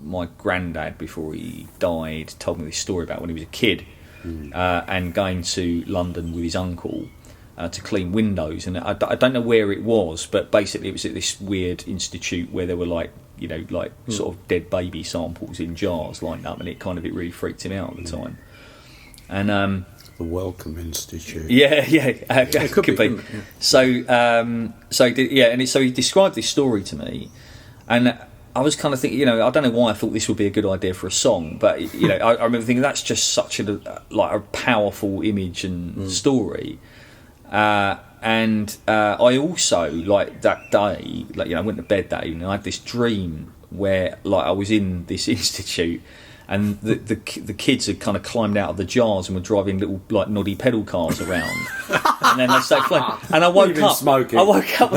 my granddad, before he died, told me this story about when he was a kid, and going to London with his uncle. To clean windows, and I don't know where it was, but basically it was at this weird institute where there were sort of dead baby samples in jars lined up, and it really freaked him out at the time. And the Wellcome Institute. It could be. Yeah. So he described this story to me, and I was kind of thinking, I don't know why I thought this would be a good idea for a song, but I remember thinking that's just such a powerful image and story. And I also, that day, I went to bed that evening, I had this dream where like I was in this institute. And the kids had kind of climbed out of the jars and were driving little like noddy pedal cars around, and then they started playing. And I woke up. Smoking. I woke up.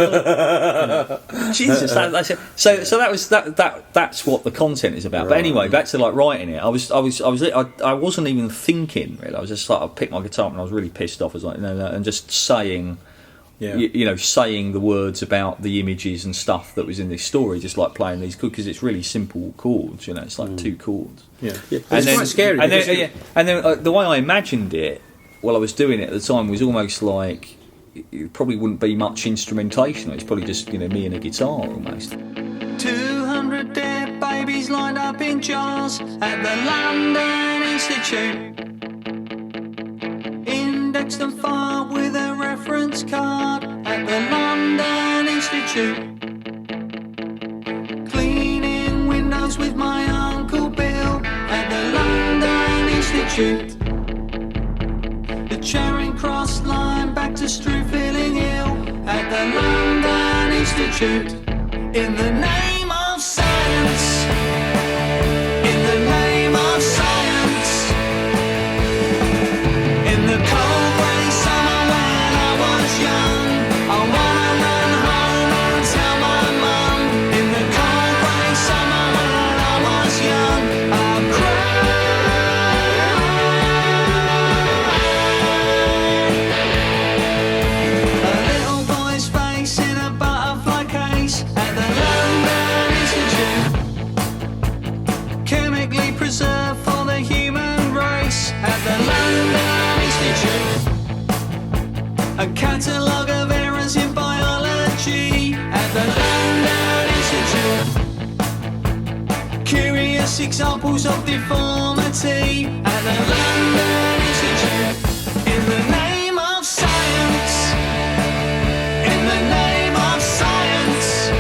And Jesus, so that was that's what the content is about. But anyway, back to like writing it. I wasn't even thinking really. I was just like I picked my guitar up and I was really pissed off. I was like no, and just saying. Yeah. You know, saying the words about the images and stuff that was in this story, just like playing these chords, because it's really simple chords. You know, it's like 2 chords. Yeah, and it's then, quite scary. And then the way I imagined it while I was doing it at the time was almost like it probably wouldn't be much instrumentation. It's probably just me and a guitar almost. 200 dead babies lined up in jars at the London Institute. Indexed and filed with a reference card at the London Institute. Cleaning windows with my Uncle Bill at the London Institute. The Charing Cross line back to Strewfilling Hill at the London Institute. In the name of science. In the name of science. In the cold grey summer when I was young, I wanna run home and tell my mum. In the cold grey summer when I was young, I cried. A little boy's face in a butterfly case at the London Institute. Chemically preserved for the human race at the London Institute. A catalogue of errors in biology at the London Institute. Curious examples of deformity at the London Institute. In the name of science. In the name of science.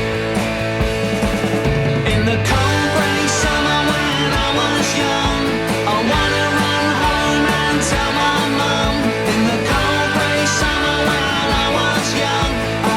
In the cold grey summer when I was young, I wanna run home and tell my mum. In the cold grey summer when I was young, I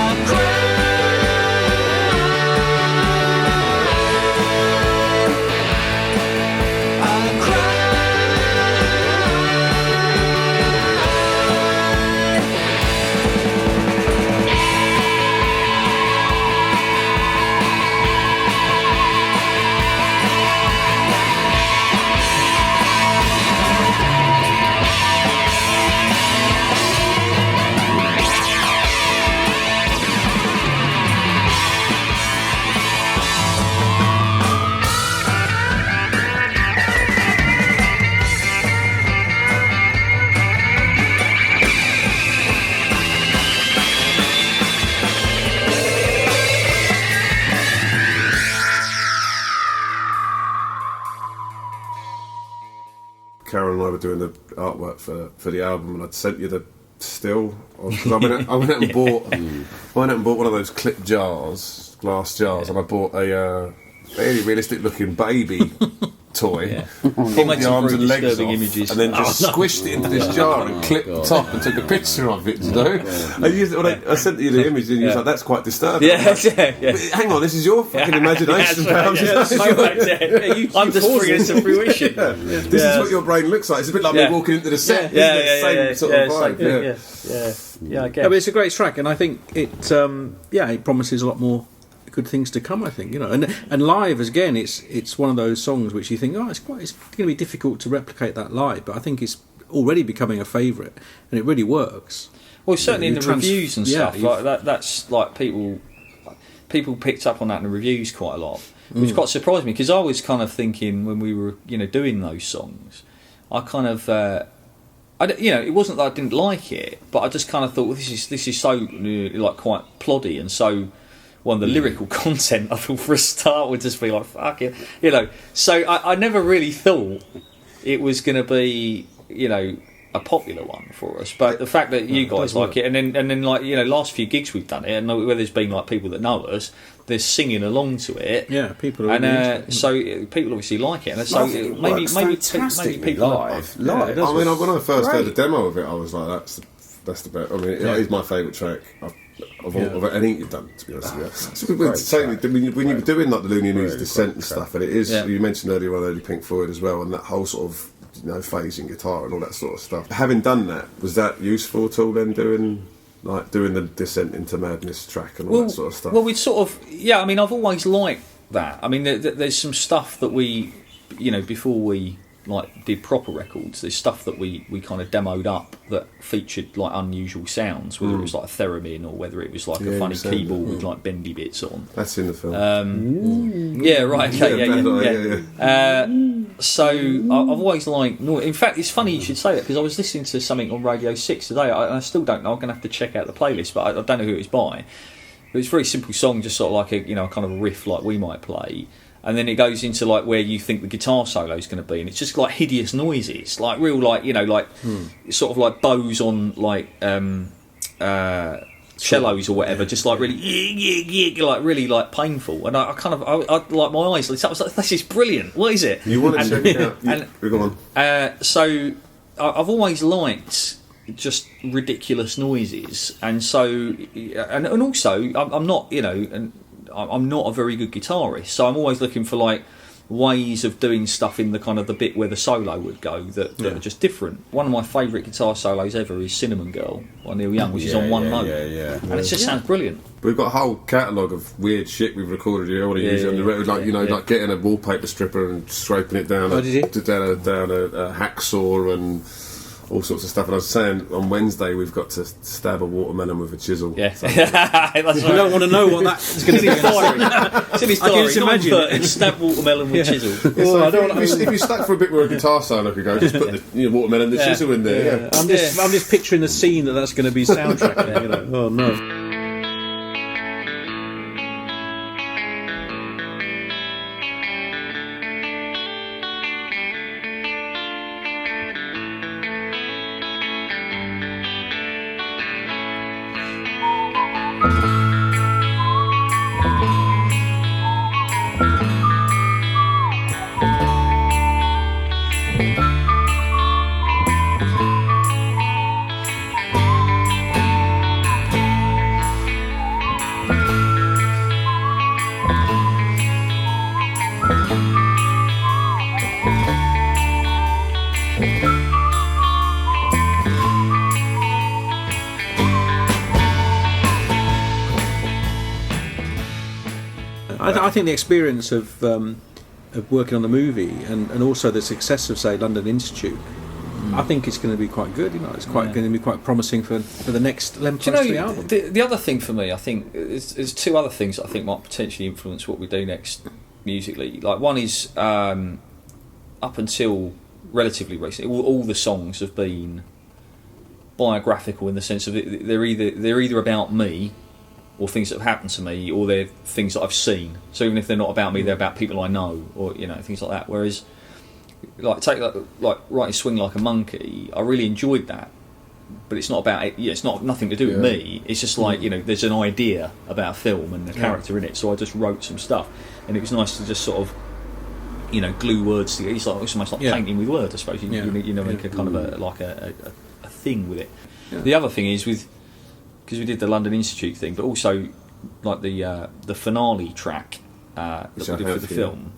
Carol and I were doing the artwork for the album, and I'd sent you the still. Cause I went out and bought one of those clip jars, glass jars, and I bought a very realistic looking baby toy, pulled the arms and legs off, images. and then just squished it into this jar and clipped the top and took a picture of it. You know, I used it when I sent you the image, and you was like, "That's quite disturbing." Yeah, like, hang on, this is your fucking imagination. I'm just bringing it to fruition. This is what your brain looks like. It's a bit like me walking into the set. Same sort of vibe. I guess. But it's a great track, and I think it promises a lot more good things to come. I think and live again, it's one of those songs which you think, it's going to be difficult to replicate that live, but I think it's already becoming a favourite, and it really works. Well, certainly in the reviews and stuff like that. That's like people picked up on that in the reviews quite a lot, which quite surprised me, because I was kind of thinking when we were doing those songs, I kind of. It wasn't that I didn't like it, but I just kind of thought, well, this is so like quite ploddy, and so one of the lyrical content I thought for a start would just be like fuck it, So I never really thought it was going to be a popular one for us, but the fact that you guys like it, and then like last few gigs we've done it, and where there's been like people that know us, they're singing along to it. Yeah, people are and so people obviously like it, and so maybe people live. I mean, when I first heard the demo of it, I was like, that's the best. I mean, it is my favourite track. of anything you've done, to be honest with you. When you were doing like the Looney Tunes Descent and stuff, and it is, you mentioned earlier on early Pink Floyd as well, and that whole sort of phasing guitar and all that sort of stuff. Having done that, was that useful at all then, doing the Descent into Madness track and all that sort of stuff? Well, we sort of, I mean, I've always liked that. I mean, there's some stuff that we, before we did proper records, there's stuff that we kind of demoed up that featured unusual sounds, whether it was like a theremin or whether it was like a funny keyboard with bendy bits on. That's in the film. Yeah, right. Okay, so I've always liked. In fact, it's funny you should say that, because I was listening to something on Radio 6 today. I still don't know. I'm going to have to check out the playlist, but I don't know who it was by. But it's a very simple song, just sort of like a kind of a riff like we might play. And then it goes into where you think the guitar solo is going to be, and it's just hideous noises, real sort of like bows on cellos or whatever, just really really painful. And I kind of like my eyes lit up. I was like, this is brilliant. What is it? You want to check it out? Go on. So I've always liked just ridiculous noises, and so and also I'm not I'm not a very good guitarist, so I'm always looking for ways of doing stuff in the kind of the bit where the solo would go that are just different. One of my favourite guitar solos ever is Cinnamon Girl by Neil Young, which is on one note, and it just sounds brilliant. We've got a whole catalogue of weird shit we've recorded here. I want to use it on the record, like getting a wallpaper stripper and scraping it down, down a hacksaw and all sorts of stuff. And I was saying on Wednesday we've got to stab a watermelon with a chisel. Yeah, so. That's I don't want to know what that's going to be. It's in his diary. I can imagine it's stab watermelon with chisel. If you stuck for a bit where a guitar solo could go, just put the watermelon and the chisel in there. Yeah. I'm just picturing the scene that's going to be soundtrack. Oh no. I think the experience of working on the movie and also the success of, say, London Institute, I think it's going to be quite good. It's going to be quite promising for the next Len Price 3 album. The other thing for me, I think, there's two other things that I think might potentially influence what we do next musically. One is up until relatively recently, all the songs have been biographical in the sense of they're either about me, or things that have happened to me, or they're things that I've seen. So even if they're not about me, they're about people I know, or things like that. Whereas, take writing "Swing Like a Monkey," I really enjoyed that, but it's not about it. It's not nothing to do with me. It's just there's an idea about a film and a character in it. So I just wrote some stuff, and it was nice to just sort of glue words together. It's almost like painting with words, I suppose. You make a kind of a thing with it. Yeah. The other thing is because we did the London Institute thing, but also the finale track that we did for the film,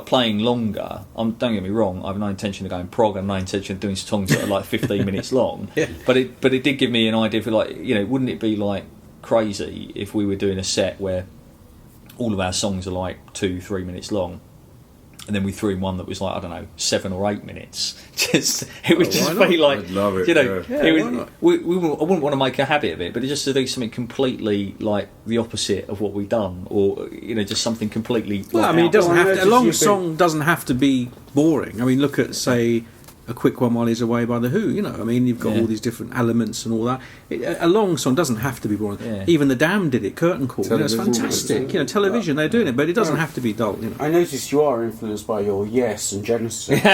playing longer. Don't get me wrong, I have no intention of going prog, and no intention of doing songs that are 15 minutes long. But it did give me an idea for wouldn't it be crazy if we were doing a set where all of our songs are 2-3 minutes long, and then we threw in one that was 7 or 8 minutes. It would just be I'd love it. I wouldn't want to make a habit of it, but just to do something completely the opposite of what we've done, or just something completely. Well, it doesn't have to. A long song doesn't have to be boring. Look at, say, A Quick One While He's Away by The Who. You've got all these different elements and all that. A long song doesn't have to be boring. Yeah. Even The Damned did it. Curtain Call. It's fantastic. Television, they're doing it, but it doesn't have to be dull. I noticed you are influenced by your Yes and Genesis. They're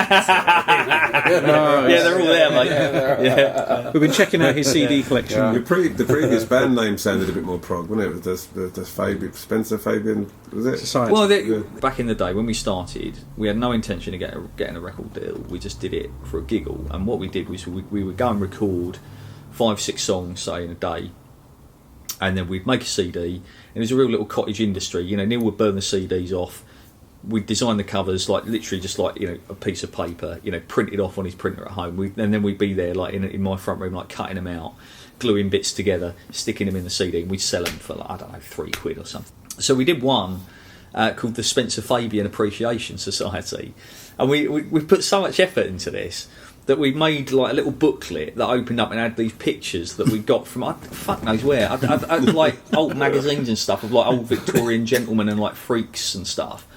all there, mate. We've been checking out his CD collection. The previous band name sounded a bit more prog, wasn't it? It was Spencer Fabian, was it? Society. Well, back in the day when we started, we had no intention of getting a record deal. We just did it for a giggle, and what we did was we would go and record 5-6 songs, say, in a day, and then we'd make a CD, and it was a real little cottage industry. You know, Neil would burn the CDs off. We'd design the covers like literally just like, you know, a piece of paper, you know, printed off on his printer at home. And then we'd be there like in my front room, like cutting them out, gluing bits together, sticking them in the CD, and we'd sell them for like, I don't know, £3 or something. So we did one called the Spencer Fabian Appreciation Society, and we put so much effort into this that we made like a little booklet that opened up and had these pictures that we got from fuck knows where, I'd like old magazines and stuff of like old Victorian gentlemen and like freaks and stuff.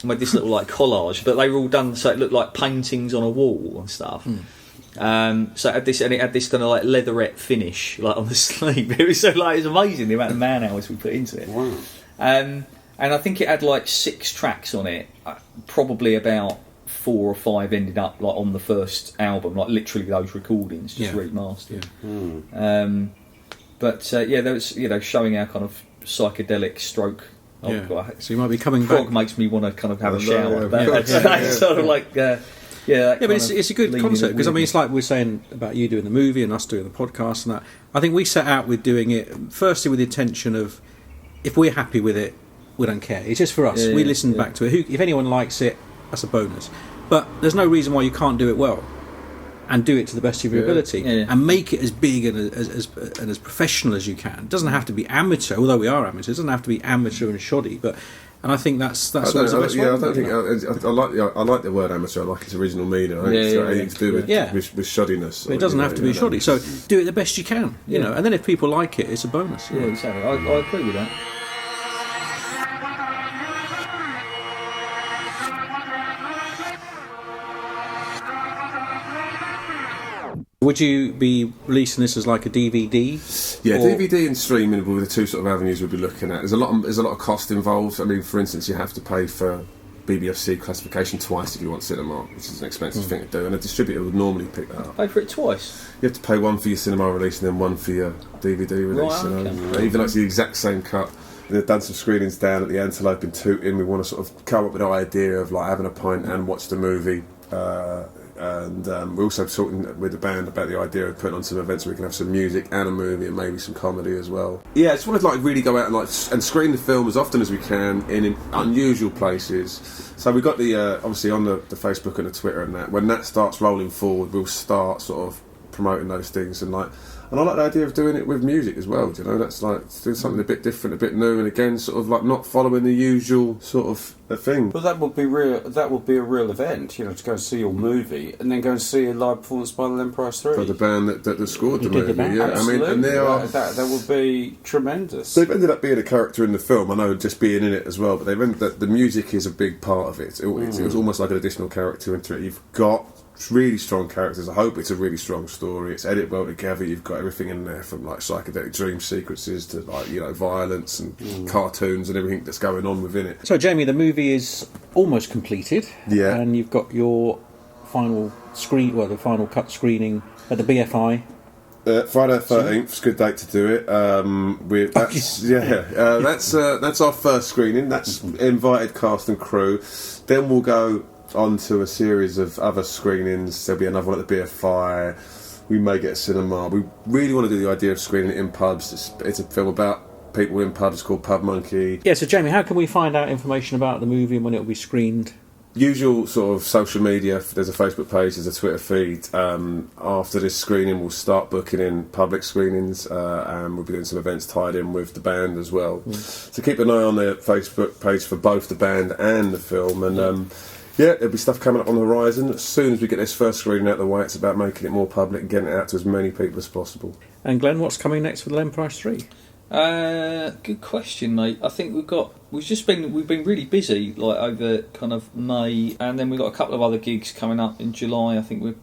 I made this little like collage, but they were all done so it looked like paintings on a wall and stuff. So it had this kind of like leatherette finish like on the sleeve. It was so like it was amazing the amount of man hours we put into it. Wow. And I think it had like 6 tracks on it. Probably about 4 or 5 ended up like on the first album, like literally those recordings just remastered. But there was, you know, showing our kind of psychedelic stroke. So you might be coming Frog back. makes me want to kind of have a shower. Yeah. Sort of like But it's a good concept because I mean it's like we're saying about you doing the movie and us doing the podcast and that. I think we set out with doing it firstly with the intention of if we're happy with it, we don't care. It's just for us. We listen back to it. If anyone likes it, that's a bonus. But there's no reason why you can't do it well and do it to the best of your ability and make it as big and as professional as you can. It doesn't have to be amateur, although we are amateurs. It doesn't have to be amateur and shoddy, and I think that's always the best way. I like the word amateur. I like its original meaning. I think it's got anything to do with shoddiness. It doesn't have to be shoddy. So do it the best you can, you know. And then if people like it, it's a bonus. Yeah, exactly. I agree with that. Would you be releasing this as like a DVD? Yeah, DVD and streaming will be the two sort of avenues we'll be looking at. There's a lot of cost involved. I mean, for instance, you have to pay for BBFC classification twice if you want cinema, which is an expensive thing to do, and a distributor would normally pick that up. Pay for it twice? You have to pay one for your cinema release and then one for your DVD release. Right, okay. Even though it's the exact same cut. And they've done some screenings down at the Antelope in Tooting. We want to sort of come up with an idea of like having a pint and watch the movie. And we're also talking with the band about the idea of putting on some events where we can have some music and a movie and maybe some comedy as well. Yeah, I just want to like really go out and screen the film as often as we can in unusual places. So we've got the obviously on the Facebook and the Twitter and that. When that starts rolling forward, we'll start sort of promoting those things and I like the idea of doing it with music as well. You know, that's like doing something a bit different, a bit new, and again, sort of like not following the usual sort of thing. But that would be real. That would be a real event, you know, to go and see your movie and then go and see a live performance by the Len Price 3. For the band that scored the movie, Absolutely. I mean, and that would be tremendous. They've ended up being a character in the film. I know just being in it as well, but the music is a big part of it. It was almost like an additional character into it. You've got really strong characters. I hope it's a really strong story. It's edited well together. You've got everything in there from like psychedelic dream sequences to like, you know, violence and cartoons and everything that's going on within it. So Jamie, the movie is almost completed. Yeah. And you've got your final the final cut screening at the BFI. Friday the 13th is a good date to do it. That's our first screening. That's invited cast and crew. Then we'll go on to a series of other screenings. There'll be another one at the BFI. We may get a cinema. We really want to do the idea of screening it in pubs. It's a film about people in pubs. It's called Pubmonkey. Yeah, so Jamie, how can we find out information about the movie and when it will be screened? Usual sort of social media. There's a Facebook page, there's a Twitter feed. After this screening, we'll start booking in public screenings, and we'll be doing some events tied in with the band as well. So keep an eye on the Facebook page for both the band and the film. And there'll be stuff coming up on the horizon. As soon as we get this first screening out of the way, it's about making it more public and getting it out to as many people as possible. And Glenn, what's coming next for the Len Price 3? Good question, mate. I think we've been really busy like over kind of May, and then we've got a couple of other gigs coming up in July. I think we're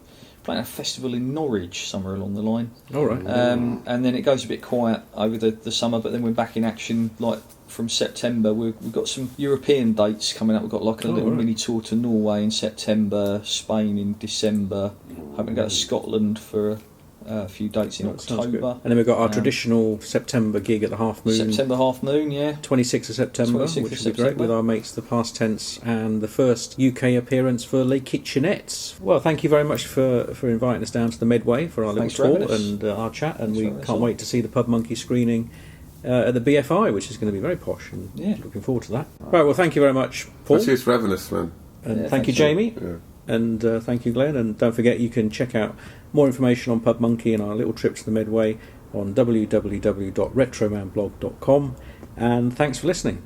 playing a festival in Norwich somewhere along the line. All right. And then it goes a bit quiet over the summer, but then we're back in action like from September. We've got some European dates coming up. We've got like a little mini tour to Norway in September, Spain in December. Hoping to go to Scotland for a few dates in October. And then we've got our traditional September gig at the Half Moon. September Half Moon, yeah. 26th of September, 26th which of will be great, with our mates, the Past Tense, and the first UK appearance for Les Kitchenettes. Well, thank you very much for inviting us down to the Medway for our little tour and our chat, and we can't wait to see the Pubmonkey screening at the BFI, which is going to be very posh, and Yeah. looking forward to that. Right, well, thank you very much, Paul. Cheers for having us, man. And Yeah, thank you, thanks, Paul. Jamie. Yeah. And thank you, Glenn. And don't forget, you can check out more information on Pubmonkey and our little trip to the Medway on www.retromanblog.com. And thanks for listening.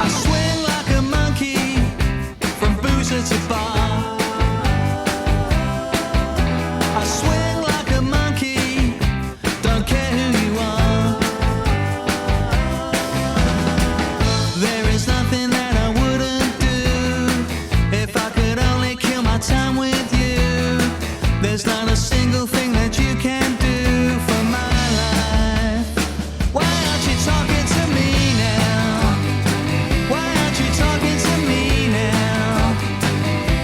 I swing like a monkey from boozer to bar. I swing like a monkey, don't care who you are. There is nothing that I wouldn't do if I could only kill my time with you. There's not a single thing that you can do for my life. Why aren't you talking to me now? Why aren't you talking to me now?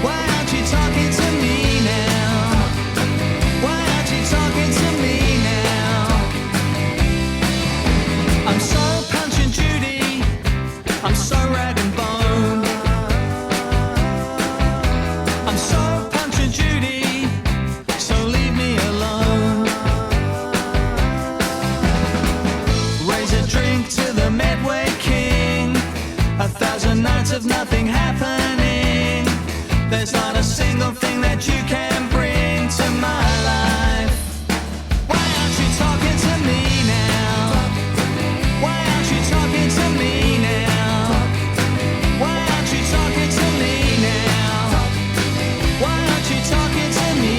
Why aren't you talking to me now? Why aren't you talking to me now? I'm so Punch and Judy, I'm so rag and bone. I'm so Punch and Judy, so leave me alone. Raise a drink to the Medway King. 1,000 nights of nothing happening. There's not a single thing that you can bring to my life. Why aren't you talking to me now? Why aren't you talking to me now? Why aren't you talking to me now? Why aren't you talking to me?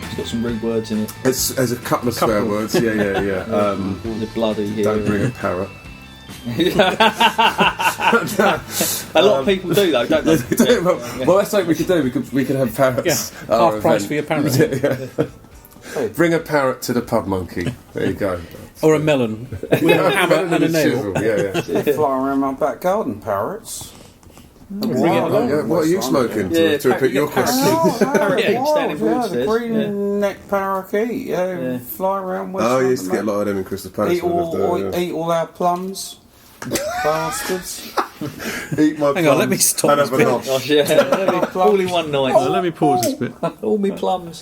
It's got some rude words in it. There's a couple of swear words. Yeah. The bloody here. Don't bring a parrot. A lot of people do though, don't they? Well, that's something we could do. We could have parrots. Yeah, at our half price event. for your parrot. Yeah. Bring a parrot to the Pubmonkey. There you go. Or a melon with a hammer and a nail. Chisel, yeah. They fly around my back garden, parrots. Bring it Wow. along. Yeah, what are you smoking? Yeah, to repeat your question. Parakeet standing Yeah, forward the stairs. green neck parakeet. Yeah, fly around West Oh, you London, used to get a mate. lot of them in Crystal Palace. Eat when I lived there, all, eat all our plums. Bastards. Eat my Hang on, let me plums stop and this have a bit. nosh. Gosh, yeah. All in one night. Let me pause this bit. All me plums.